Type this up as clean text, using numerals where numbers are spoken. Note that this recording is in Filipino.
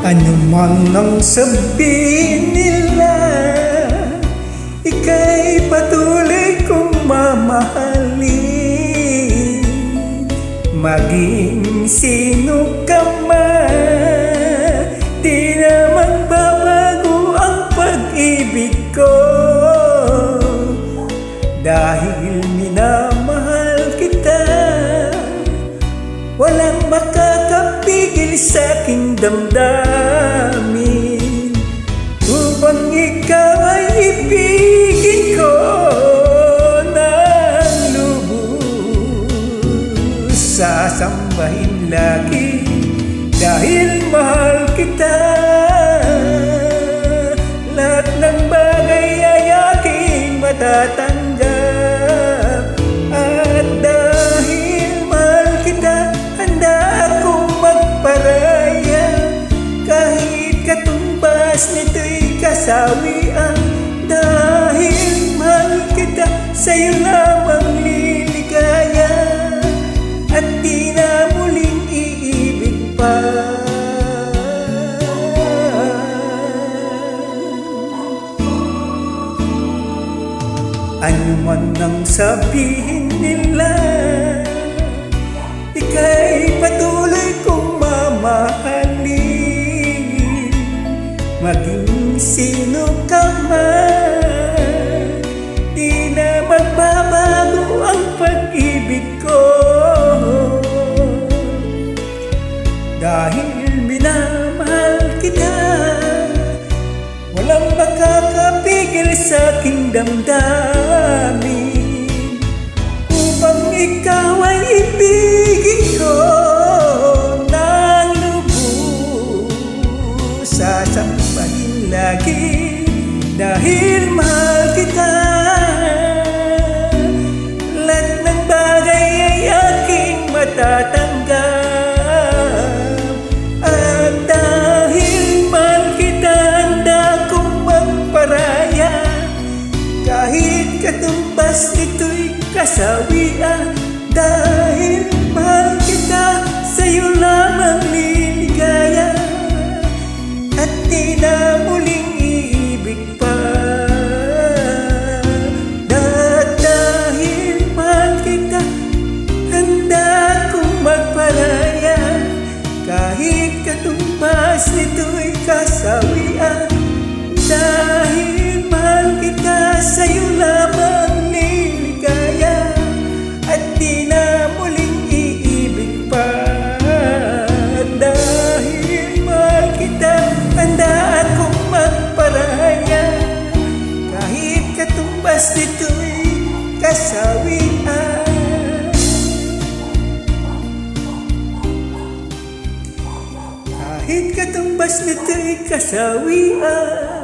Ano man ang sabihin nila, ika'y patuloy kong mamahalin. Maging sino ka man, di na magbabago ang pag-ibig ko. Dahil minamahal kita, walang makakapigil sa aking damdamin. Upang ikaw ay ibigin ko ng lubos, sasambahin lagi dahil mahal kita. Lahat ng bagay ay aking matatanggap. At dahil mahal kita, handa akong magparaya. Kahit katumbas nito'y kasawian. Dahil mahal kita, sa'yo lamang liligaya. At di na muling iibig pa. Ano man ang sabihin nila, ika'y patuloy kong mamahalin. Maging sino ka man, di na magbabago ang pag-ibig ko. Dahil minamahal kita, walang makakapigil sa aking damdamin. Upang ikaw ay ibigin ko ng lubos, sasambahin lagi dahil mahal kita. Lahat ng bagay ay aking matatanggap. At dahil mahal kita, handa kong magparaya. Kahit katumbas nito'y kasawian. Dahil mahal kita, sa'yo lamang liligaya. At di na muling iibig pa. Dahil mahal kita, handa akong magparaya. Kahit katumbas nito'y kasawian. Dahil mahal kita, sa'yo lamang liligaya. At di na muling iibig pa. Dahil mahal kita, handa akong magparaya. Kahit katumbas nito'y kasawian. Kahit katumbas nito'y kasawian.